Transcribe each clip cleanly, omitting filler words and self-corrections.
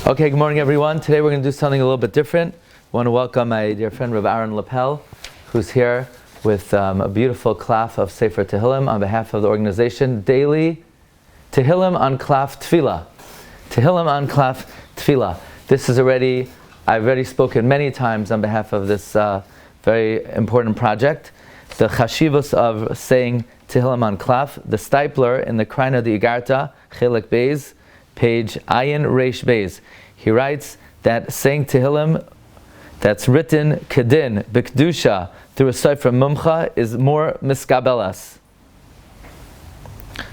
Okay, good morning everyone. Today we're going to do something a little bit different. I want to welcome my dear friend Rabbi Aaron Lapel, who's here with a beautiful Klaf of Sefer Tehillim on behalf of the organization Daily Tehillim on Klaf Tefilla. Tehillim on Klaf Tefilla. I've already spoken many times on behalf of this very important project. The chashivos of saying Tehillim on Klaf, the stipler in the Kraina de Igarta, Chelik Beis, page Ayin Reish Beis. He writes that saying Tehillim that's written Kedin, B'Kedusha, through a Sefer Mumcha is more miskabelas.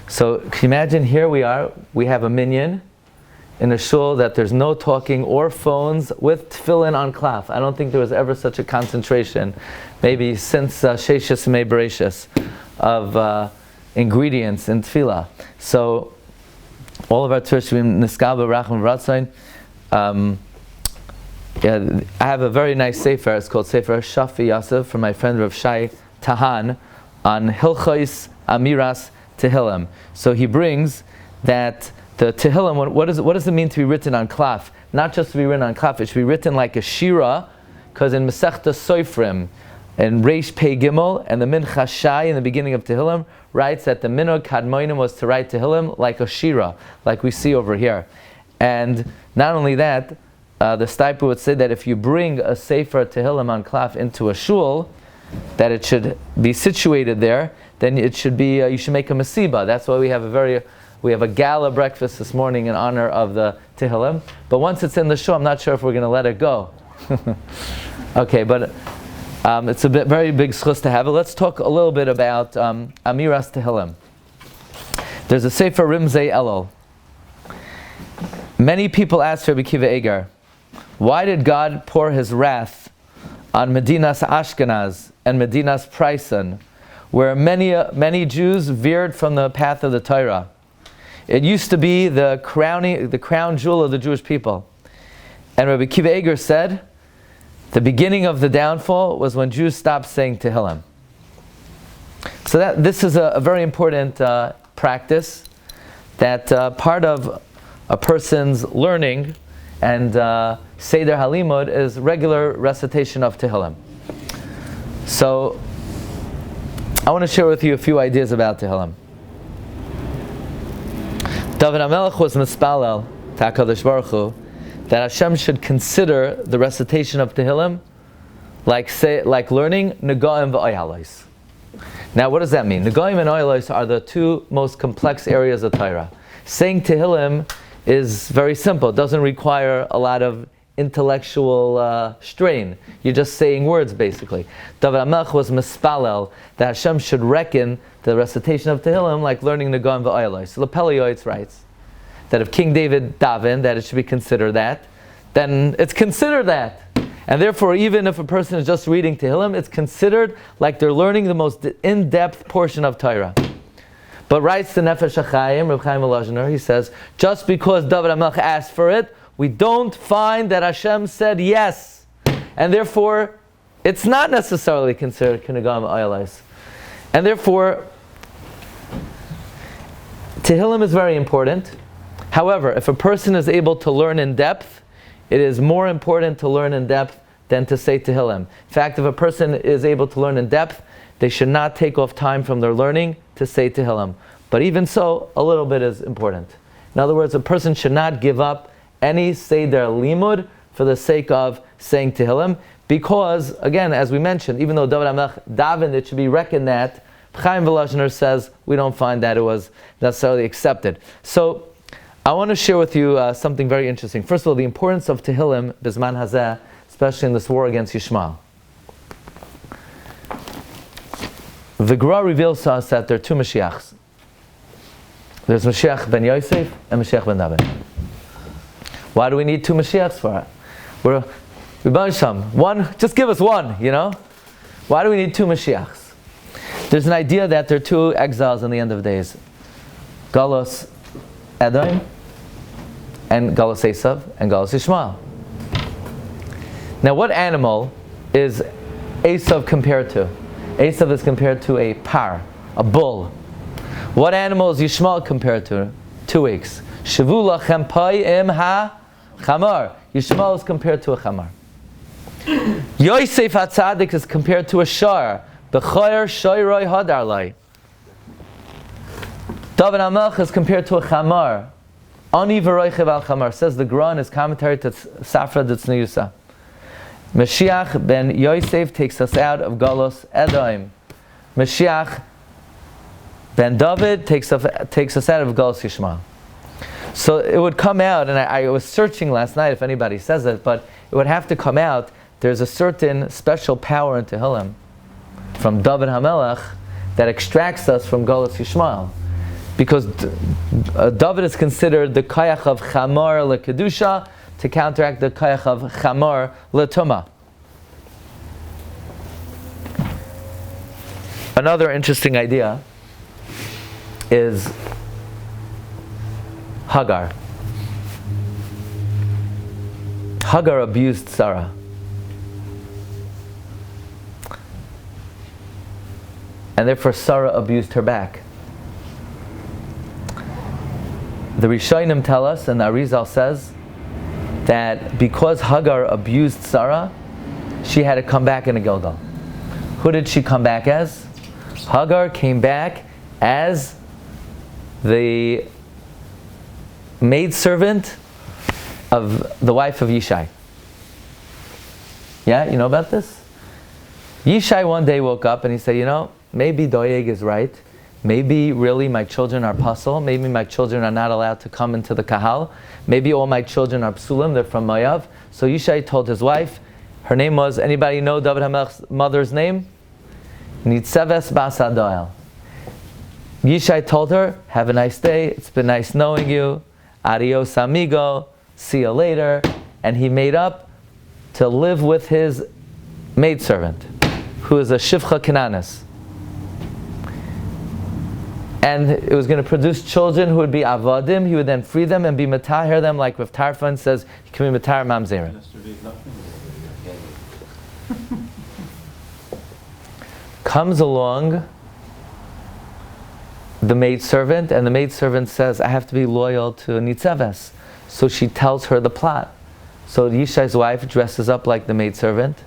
So can you imagine, here we have a minyan in a shul that there's no talking or phones with tefillin on Klaf. I don't think there was ever such a concentration, maybe since Sheishas Mei Bereshis, of ingredients in tefillah. So all of our Tefillim Niskal B'Rachman V'Ratzayin. I have a very nice sefer. It's called Sefer Shafi Yosef from my friend Rav Shai Tahan on Hilchos Amiras Tehillim. So he brings that the Tehillim, what does it mean to be written on Klaf? Not just to be written on Klaf, it should be written like a Shira, because in Masechta Soifrim, and Reish Pei Gimel, and the Mincha Shai in the beginning of Tehillim writes that the Minog Kadmoinim was to write Tehillim like a Shira, like we see over here. And not only that, the Stipler would say that if you bring a Sefer Tehillim on Klaf into a shul, that it should be situated there, then it should be, you should make a Masiba. That's why we have a gala breakfast this morning in honor of the Tehillim. But once it's in the shul, I'm not sure if we're going to let it go. Okay, but it's a very big schus to have it. Let's talk a little bit about Amiras Tehillim. There's a Sefer Rimzei Elul. Many people ask Rabbi Kiva Eger, why did God pour His wrath on Medinas Ashkenaz and Medinas Pryson, where many Jews veered from the path of the Torah? It used to be the crown jewel of the Jewish people. And Rabbi Kiva Eger said, the beginning of the downfall was when Jews stopped saying Tehillim. So this is a very important practice, that part of a person's learning and Seder Halimud is regular recitation of Tehillim. So I want to share with you a few ideas about Tehillim. David HaMelech was mispalel to HaKadosh Baruch Hu that Hashem should consider the recitation of Tehillim like learning Negoim v'Oyalos. Now, what does that mean? Negoim and Oyalos are the two most complex areas of Torah. Saying Tehillim is very simple. It doesn't require a lot of intellectual strain. You're just saying words, basically. David HaMelech was mispalel that Hashem should reckon the recitation of Tehillim like learning Negoim v'Oyalos. So Lepelioitz writes that if King David davened, that it should be considered that, then it's considered that. And therefore, even if a person is just reading Tehillim, it's considered like they're learning the most in-depth portion of Torah. But writes the Nefesh HaChaim, Reb Chaim Elazner, he says, just because David HaMelech asked for it, we don't find that Hashem said yes. And therefore, it's not necessarily considered Kinegam Oyalos. And therefore, Tehillim is very important. However, if a person is able to learn in depth, it is more important to learn in depth than to say Tehillim. In fact, if a person is able to learn in depth, they should not take off time from their learning to say Tehillim. But even so, a little bit is important. In other words, a person should not give up any Seder Limud for the sake of saying Tehillim, because, again, as we mentioned, even though David HaMelech davened, it should be reckoned that Chaim Velazhner says we don't find that it was necessarily accepted. So I want to share with you something very interesting. First of all, the importance of Tehillim Bizman Hazeh, especially in this war against Yishmael. The Gra reveals to us that there are two Mashiachs. There's Mashiach ben Yosef and Mashiach ben David. Why do we need two Mashiachs for it? We bunch some. One, just give us one, you know? Why do we need two Mashiachs? There's an idea that there are two exiles in the end of days. Galos Edom and Galos Esav and Galos Yishmael. Now, what animal is Esav compared to? Esav is compared to a par, a bull. What animal is Yishmael compared to? 2 weeks. Shavu lachem payim ha Chamar. Yishmael is compared to a chamar. Yosef HaTzadik is compared to a shar. B'choyer shoyroi hadarlai. David HaMelech is compared to a chamar. Ani v'roichev al chamar. Says the Gra in his commentary to Safra D'Tzniusa. Mashiach ben Yosef takes us out of Galus Edom. Mashiach ben David takes us out of Galus Yishmael. So it would come out, and I was searching last night if anybody says it, but it would have to come out. There's a certain special power in Tehillim from David HaMelech that extracts us from Galus Yishmael. Because David is considered the kayach of chamar lekedusha to counteract the kayach of chamar letuma. Another interesting idea is Hagar. Hagar abused Sarah. And therefore Sarah abused her back. The Rishonim tell us, and the Arizal says, that because Hagar abused Sarah, she had to come back in a Gilgal. Who did she come back as? Hagar came back as the maidservant of the wife of Yishai. Yeah, you know about this? Yishai one day woke up and he said, maybe Doeg is right. Maybe really my children are pasul. Maybe my children are not allowed to come into the kahal. Maybe all my children are psulim, they're from Moav. So Yishai told his wife, her name was, anybody know David HaMelech's mother's name? Nitzeves Bas Adoel. Yishai told her, have a nice day, it's been nice knowing you, adios amigo, see you later. And he made up to live with his maidservant, who is a Shivcha Kananis. And it was going to produce children who would be avadim. He would then free them and be mataher them, like Rav Tarfon says, he can be mataher mamzerim. Comes along the maidservant, and the maidservant says, I have to be loyal to Nitzeves. So she tells her the plot. So Yishai's wife dresses up like the maidservant.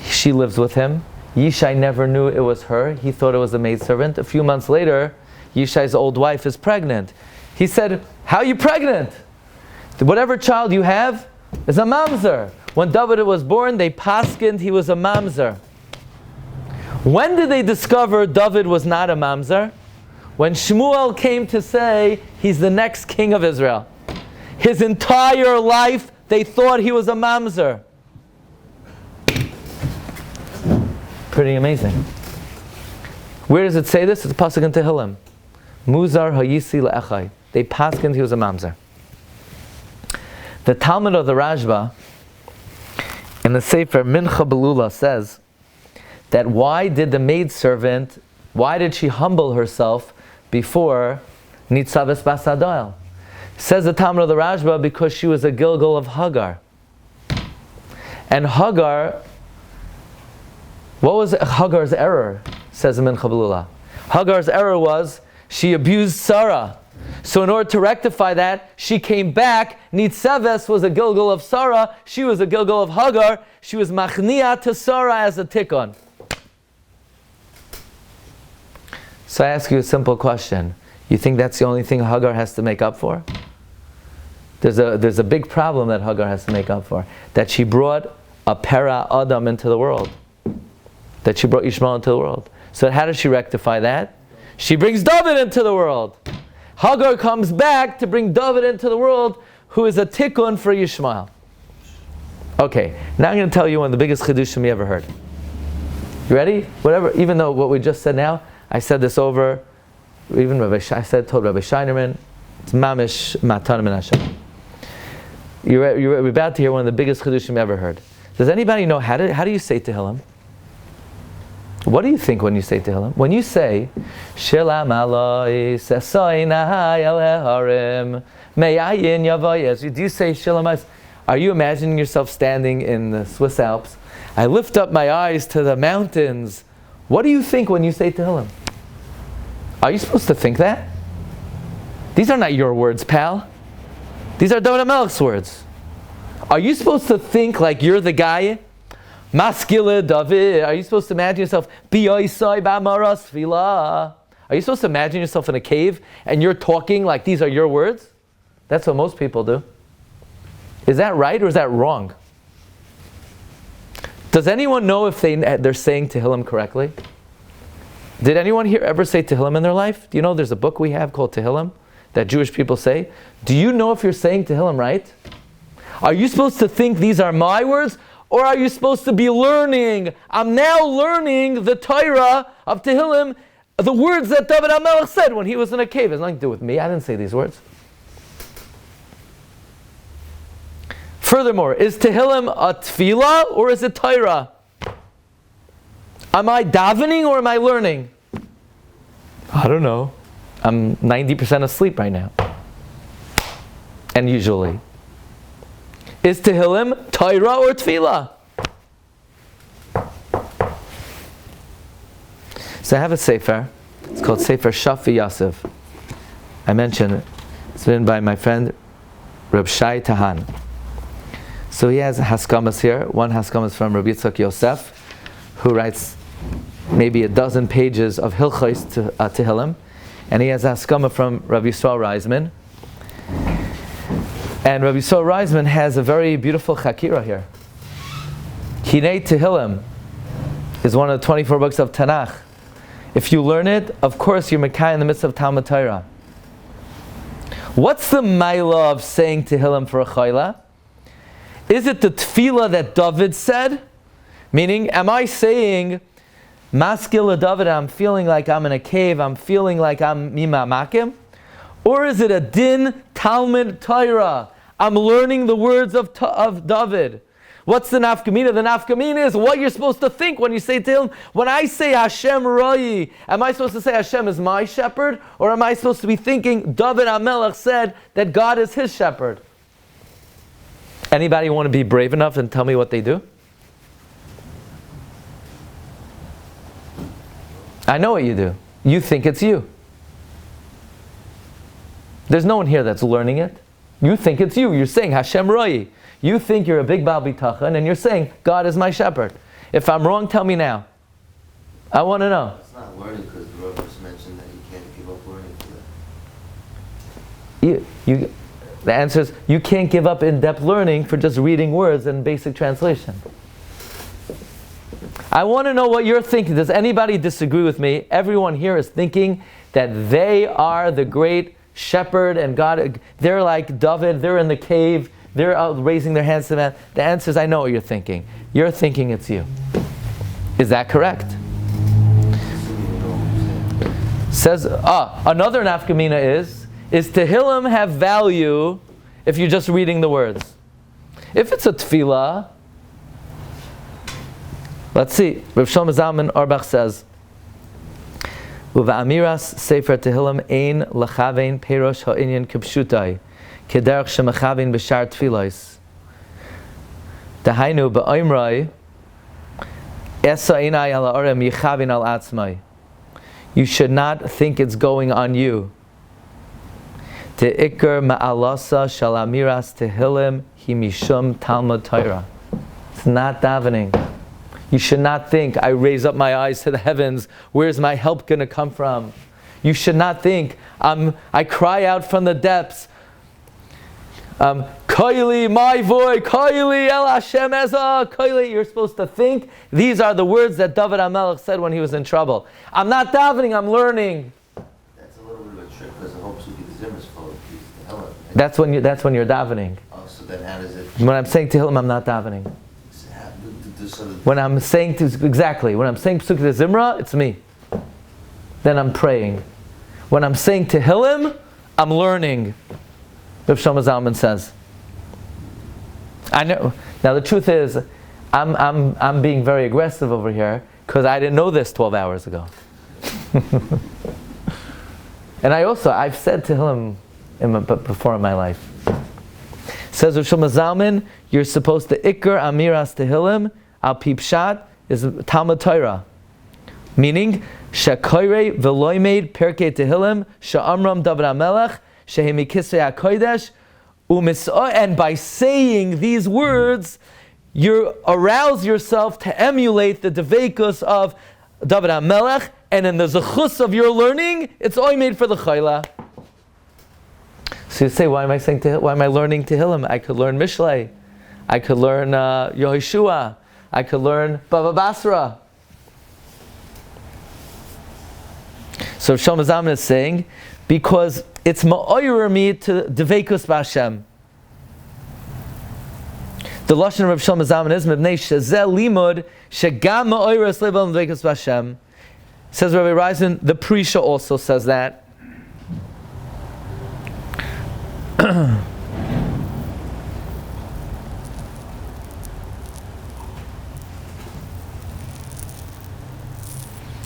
She lives with him. Yishai never knew it was her. He thought it was the maidservant. A few months later, Yishai's old wife is pregnant. He said, how are you pregnant? Whatever child you have is a mamzer. When David was born, they paskined he was a mamzer. When did they discover David was not a mamzer? When Shmuel came to say he's the next king of Israel. His entire life, they thought he was a mamzer. Pretty amazing. Where does it say this? It's a pasuk in Tehillim. Muzar hayisi le'echai. They paskined he was a mamzer. The Talmud of the Rashba in the Sefer Mincha Belula says that why did she humble herself before Nitzaves Bas Adoel? Says the Talmud of the Rashba, because she was a Gilgal of Hagar. And Hagar, what was Hagar's error? Says Mincha Belula. Hagar's error was she abused Sarah. So in order to rectify that, she came back. Nitzeves was a Gilgal of Sarah. She was a Gilgal of Hagar. She was machnia to Sarah as a tikkun. So I ask you a simple question. You think that's the only thing Hagar has to make up for? There's a big problem that Hagar has to make up for. That she brought a Pera Adam into the world. That she brought Ishmael into the world. So how does she rectify that? She brings David into the world. Hagar comes back to bring David into the world, who is a tikkun for Yishmael. Okay, now I'm going to tell you one of the biggest chidushim you ever heard. You ready? Whatever, even though what we just said now, I said this over, even told Rabbi Scheinerman, it's mamish matanim min Hashem. You're about to hear one of the biggest chidushim you ever heard. Does anybody know how do you say Tehillim? What do you think when you say Tehillim? When you say Shelam Aloi Sesoinahai Aleharim Me'ayin Yavayes, do you say Shelam? Are you imagining yourself standing in the Swiss Alps? I lift up my eyes to the mountains. What do you think when you say Tehillim? Are you supposed to think that? These are not your words, pal. These are David HaMelech's words. Are you supposed to think like you're the guy? Maskile David. Are you supposed to imagine yourself? Biyoisai ba'maras tefillah. Are you supposed to imagine yourself in a cave and you're talking like these are your words? That's what most people do. Is that right or is that wrong? Does anyone know if they're saying Tehillim correctly? Did anyone here ever say Tehillim in their life? Do you know there's a book we have called Tehillim that Jewish people say? Do you know if you're saying Tehillim right? Are you supposed to think these are my words? Or are you supposed to be learning? I'm now learning the Torah of Tehillim, the words that David HaMelech said when he was in a cave. It has nothing to do with me. I didn't say these words. Furthermore, is Tehillim a Tefilla or is it Torah? Am I davening or am I learning? I don't know. I'm 90% asleep right now. And usually. Is Tehillim Torah or Tefillah? So I have a sefer. It's called Sefer Shafi Yosef. I mentioned it. It's written by my friend Reb Shai Tahan. So he has haskamas here. One haskama is from Rabbi Yitzchak Yosef, who writes maybe a dozen pages of Hilchos to Tehillim, and he has a haskama from Rabbi Yisrael Reisman. And Rabbi Yisrael Reisman has a very beautiful chakira here. Hinei Tehillim is one of the 24 books of Tanakh. If you learn it, of course you're Mekai in the midst of Talmud Torah. What's the maila of saying Tehillim for a chayla? Is it the tefillah that David said? Meaning, am I saying, Maskil David, I'm feeling like I'm in a cave, I'm feeling like I'm mima makim? Or is it a din Talmud Torah? I'm learning the words of David. What's the nafkamina? The nafkamina is what you're supposed to think when you say Tehillim. When I say Hashem Rayi, am I supposed to say Hashem is my shepherd? Or am I supposed to be thinking David HaMelech said that God is his shepherd? Anybody want to be brave enough and tell me what they do? I know what you do. You think it's you. There's no one here that's learning it. You think it's you. You're saying Hashem Roi. You think you're a big Baal Bitachon and you're saying God is my shepherd. If I'm wrong, tell me now. I want to know. It's not learning because the Rabbi just mentioned that you can't give up learning for that. The answer is you can't give up in-depth learning for just reading words and basic translation. I want to know what you're thinking. Does anybody disagree with me? Everyone here is thinking that they are the great shepherd and God. They're like David. They're in the cave. They're out raising their hands to man. The answer is I know what you're thinking. You're thinking it's you. Is that correct? Says another nafkamina is Tehillim have value if you're just reading the words? If it's a tefillah, let's see. Rav Shlomo Zalman Auerbach says, "Uva'amiras sefer Tehillim ein lachavein perosh ha'inyan kipshutai kederach shemachavein b'shar tefillos. Dahainu ba'oimrai esa einai ala orem yichavin al atzmai." You should not think it's going on you. Te'ikar ma'alasa shalamiras tehillim himishum Talmud Torah. It's not davening. You should not think, I raise up my eyes to the heavens, where's my help going to come from? You should not think, I cry out from the depths, Koili, my voice, Koili, El Hashem Eza, Koili. You're supposed to think, these are the words that David HaMelech said when he was in trouble. I'm not davening, I'm learning. That's a little bit of a trick because the hopes would be the Zimmer's fault. That's when you're davening. Oh, so then how does it... When I'm saying Tehillim, I'm not davening. When I'm saying when I'm saying Pesukei Zimra, it's me. Then I'm praying. When I'm saying Tehillim, I'm learning. Rav Shlomo Zalman says. I know. Now the truth is, I'm being very aggressive over here because I didn't know this 12 hours ago. And I've said Tehillim before in my life. Says Rav Shlomo Zalman, you're supposed to Ikar Amiras Tehillim Al Pipshat is Talmud Torah. Meaning, Shekoire Veloimed Perkei Tehillim She'amram David HaMelech Shehemi Kisrei HaKodesh And by saying these words, you arouse yourself to emulate the deveikus of David HaMelech, and in the zechus of your learning, it's all made for the chayla. So you say, why am I learning Tehillim? I could learn Mishlei, I could learn Yehoshua, I could learn Bava Basra. So Shlomo Zalman is saying, because it's ma'oyer me to deveikus b'Hashem. The lashon of Shlomo Zalman is mibnei shezeh limud shegam ma'oyer es level deveikus b'Hashem. Says Rabbi Reisman, the Prisha also says that.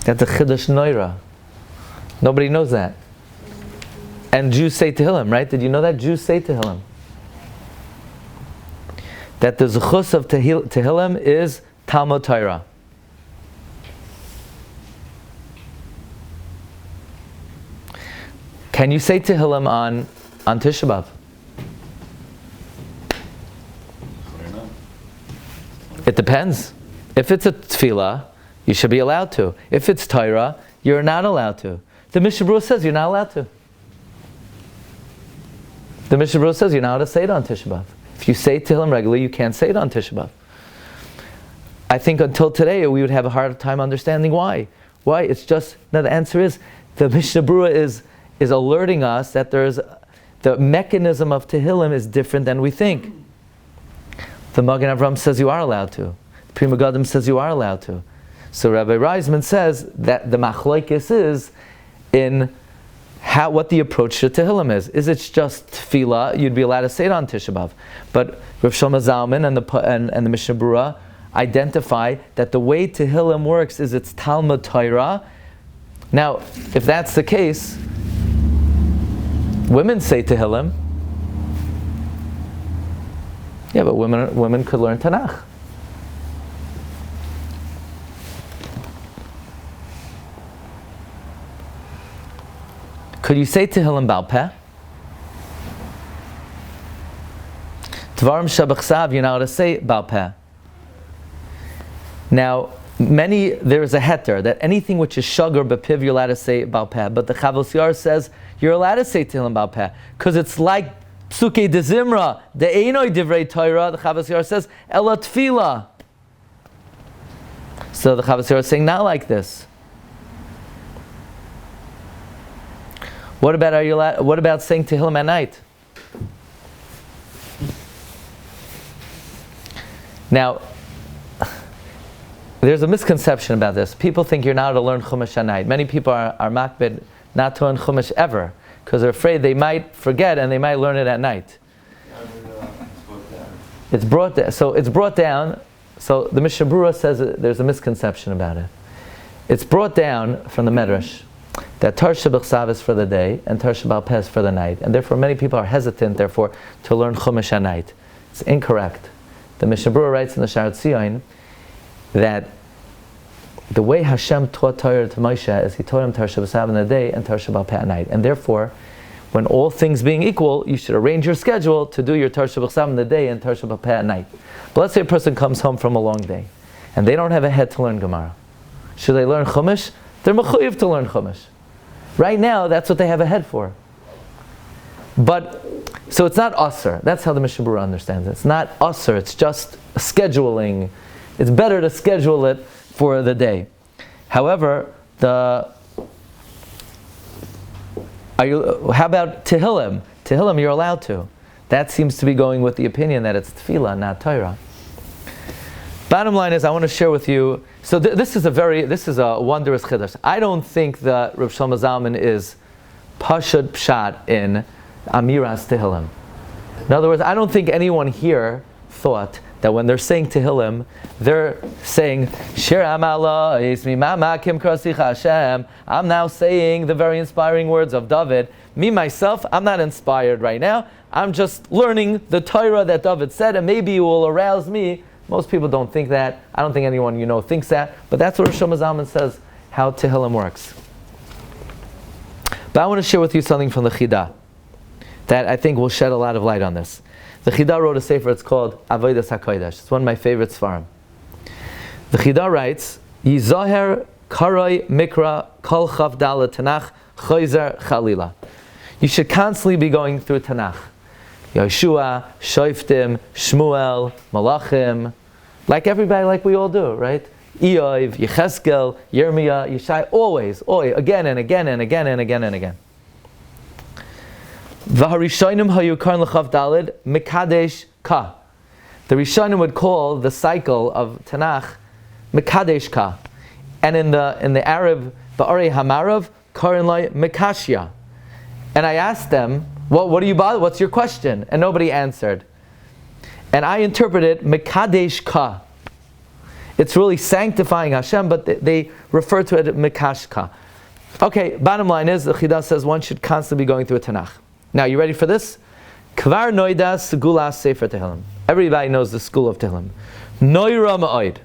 That's a Chiddush Noira. Nobody knows that. And Jews say Tehillim, right? Did you know that? Jews say Tehillim. That the zechus of Tehillim is Talmud Torah. Can you say Tehillim on Tisha B'Av? It depends. If it's a tefillah, you should be allowed to. If it's Torah, you're not allowed to. The Mishnah Berurah says you're not allowed to. The Mishnah Berurah says you're not allowed to say it on Tisha B'Av. If you say Tehillim regularly, you can't say it on Tisha B'Av. I think until today we would have a hard time understanding why. Why? It's just, no, the answer is, the Mishnah Berurah is alerting us that there's the mechanism of Tehillim is different than we think. The Magen Avram says you are allowed to. The Pri Megadim says you are allowed to. So Rabbi Reisman says that the machlokes is in what the approach to Tehillim is. Is it just tefillah? You'd be allowed to say it on Tisha B'Av. But Rav Shlomo Zalman and the Mishnah Berurah identify that the way Tehillim works is it's Talmud Torah. Now, if that's the case, women say Tehillim. Yeah, but women could learn Tanakh. Could you say Tehillim Baal Peh? Dvarim Shabachsav, you're not allowed to say Baal Peh. Now, there is a heter that anything which is shagar b'piv, you're allowed to say Baal Peh. But the Chavos Yair says you're allowed to say Tehillim Baal Peh because it's like Psukei de Zimra, the Einoi Divrei Torah. The Chavos Yair says Ela Tefilla. So the Chavos Yair is saying not like this. What about saying Tehillim at night? Now, there's a misconception about this. People think you're not allowed to learn Chumash at night. Many people are makbid not to learn Chumash ever because they're afraid they might forget and they might learn it at night. It's brought down. So it's brought down. So the Mishnah Berurah says there's a misconception about it. It's brought down from the Medrash that Tarsha B'Chsav is for the day and Tarsha Baal Peh is for the night, and therefore many people are hesitant, therefore, to learn Chumash at night. It's incorrect. The Mishnah Berurah writes in the Sha'ar Tzion that the way Hashem taught Torah to Moshe is He taught him Tarsha B'Chsav in the day and Tarsha Baal Peh at night, and therefore, when all things being equal, you should arrange your schedule to do your Tarsha B'Chsav in the day and Tarsha Baal Peh at night. But let's say a person comes home from a long day, and they don't have a head to learn Gemara. Should they learn Chumash? They're mechuyev to learn Chumash. Right now, that's what they have a head for. But, so it's not usher. That's how the Mishnah Berurah understands it. It's not usher, it's just scheduling. It's better to schedule it for the day. However, how about Tehillim? Tehillim, you're allowed to. That seems to be going with the opinion that it's Tefillah, not Torah. Bottom line is, I want to share with you. So this is a wondrous chiddush. I don't think that Rav Shlomo Zalman is pashut pshat in amiras Tehillim. In other words, I don't think anyone here thought that when they're saying Tehillim, they're saying Shir Amala Ismi Mama Kim Krasicha Hashem. I'm now saying the very inspiring words of David. Me myself, I'm not inspired right now. I'm just learning the Torah that David said, and maybe it will arouse me. Most people don't think that. I don't think anyone thinks that. But that's what Shlomo Zalman says, how Tehillim works. But I want to share with you something from the Chidah. that I think will shed a lot of light on this. The Chida wrote a sefer, it's called Avodas HaKodesh. It's one of my favorite svarim. The Chida writes, Yizoher Karoi Mikra Kol Chav Dala Tanakh Choizer Chalila. You should constantly be going through Tanakh. Yeshua, Shoftim, Shmuel, Malachim, like everybody, like we all do, right? Eoiv, Yecheskel, Yirmiyah, Yeshai, always, again and again and again and again and again. V'harishonim hayu karn l'chav dalid mekadesh ka. The Rishonim would call the cycle of Tanakh mekadesh ka, and in the Arab ba'arei hamarav karn lai mekashya. And I asked them, what do you bother? What's your question? And nobody answered. And I interpreted mekadesh ka. It's really sanctifying Hashem, but they refer to it as mekashka. Okay, bottom line is, the Chida says one should constantly be going through a Tanakh. Now, you ready for this? Kvar noida segulas sefer Tehillim. Everybody knows the school of Tehillim. Noira ma'oid.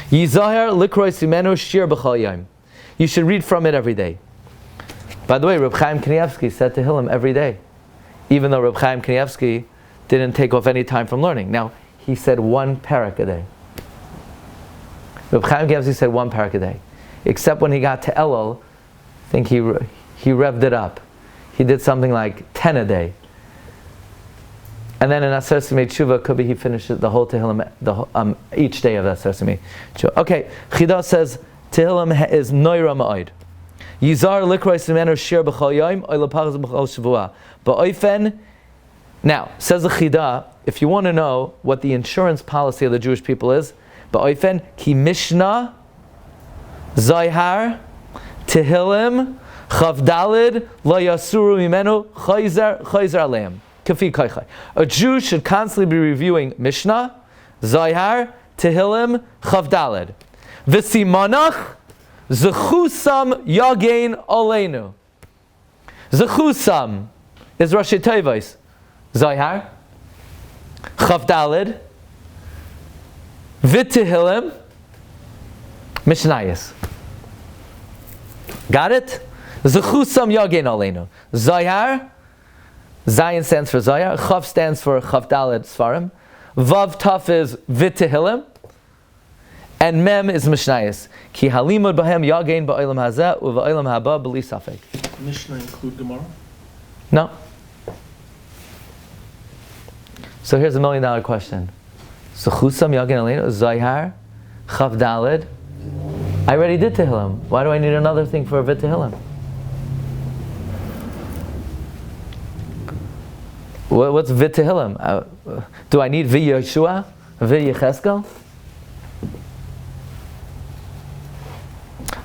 Yizaher likroy simenu shir b'chol yom. You should read from it every day. By the way, Reb Chaim Kanievsky said Tehillim every day, even though Reb Chaim Kanievsky didn't take off any time from learning. Now, he said one parak a day. Reb Chaim Kanievsky said one parak a day. Except when he got to Elul, I think he revved it up. He did something like 10 a day. And then in Asar Simei Tshuva, could be he finished the whole Tehillim each day of Asar Simei Tshuva. Okay, Chida says Tehillim is Noira Ma'od. Yizar Likroy Simenu Shir B'chol Yom Oy Lepachas B'chol Shavua. Ba'oifen. Now, says the Chida, if you want to know what the insurance policy of the Jewish people is, Ba'oifen Ki Mishnah Zayhar Tehillim Chavdalid lo yasuru mimenu chayzer aleim kafi kaichai. A Jew should constantly be reviewing Mishnah, Zayhar, Tehillim, Chavdalid. V'simanach zechusam yagein aleinu. Zechusam is Rashi Tevos. Zayhar, Chavdalid, V'Tehillim, Mishnayos. Got it? Zechusam yagein aleinu. Zayhar, Zayin stands for Zayar, Chav stands for Chavdalid Sfarim, Vav Taf is V'Tehillim, and Mem is Mishnayos. Ki halimud b'hem yagein ba'olam hazeh u'ba'olam haba b'li safek. Mishnah include Gemara? No. So here's $1 million question. Zechusam yagein aleinu, Zayar, Chavdalid. I already did Tehillim. Why do I need another thing for V'Tehillim? What's V'Tehillim? Do I need V'Yeshua? V'Yecheskel?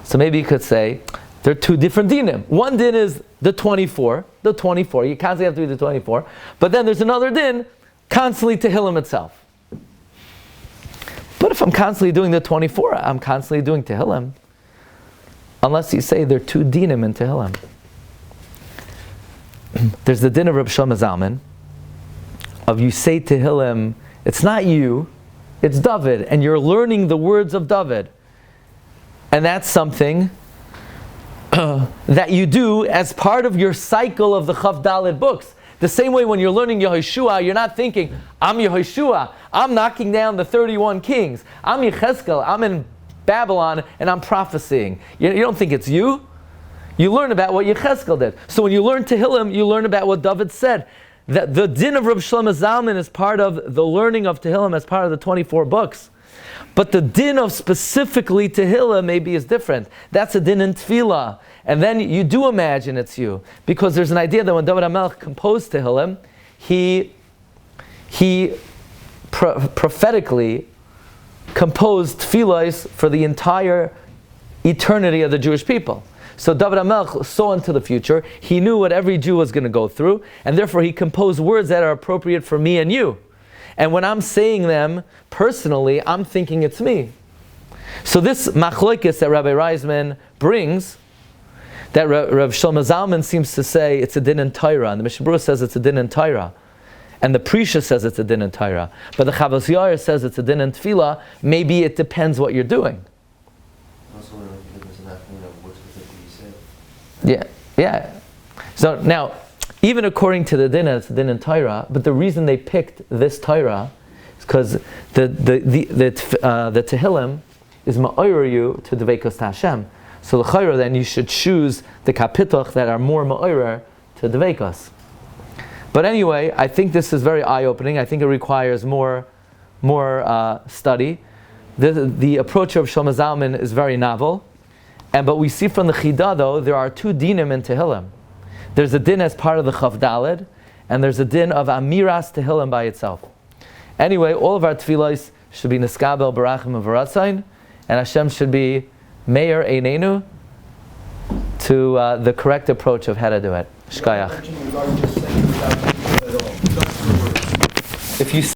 So maybe you could say, there are two different dinim. One din is the 24. You constantly have to do the 24. But then there's another din, constantly Tehillim itself. But if I'm constantly doing the 24, I'm constantly doing Tehillim. Unless you say there are two dinim in Tehillim. There's the din of Rabbi Shlomo Zalman, of you say Tehillim, it's not you, it's David, and you're learning the words of David. And that's something that you do as part of your cycle of the Chav Daled books. The same way when you're learning Yehoshua, you're not thinking, I'm Yehoshua, I'm knocking down the 31 kings, I'm Yecheskel, I'm in Babylon, and I'm prophesying. You don't think it's you. You learn about what Yecheskel did. So when you learn Tehillim, you learn about what David said. That the din of Rabbi Shlomo Zalman is part of the learning of Tehillim as part of the 24 books. But the din of specifically Tehillim maybe is different. That's a din in Tefilla. And then you do imagine it's you. Because there's an idea that when David HaMelech composed Tehillim, he prophetically composed tefillos for the entire eternity of the Jewish people. So David HaMelech saw into the future. He knew what every Jew was going to go through, and therefore he composed words that are appropriate for me and you. And when I'm saying them personally, I'm thinking it's me. So this machlokes that Rabbi Reisman brings, that Rav Shlomo Zalman seems to say it's a din in Torah, and the Mishnah Berurah says it's a din in Torah, and the Prisha says it's a din in Torah, but the Chavos Yair says it's a din in Tefillah. Maybe it depends what you're doing. Also, there's an afternoon of what specifically you say. Yeah. So now, even according to the din, it's the din in Torah, but the reason they picked this Torah is because the Tehillim is ma'oyer you to dveikus to Hashem. So l'chayra, then you should choose the kapituch that are more ma'oyer to dveikus. But anyway, I think this is very eye-opening. I think it requires more study. The approach of Shlomo Zalman is very novel. But we see from the Chida, though, there are two dinim in Tehillim. There's a din as part of the Chav Daled, and there's a din of Amiras Tehillim by itself. Anyway, all of our tefillos should be Niskabel, Barachim, and Varatzain, and Hashem should be Meir Einenu to the correct approach of how to do it. Shkayach. If you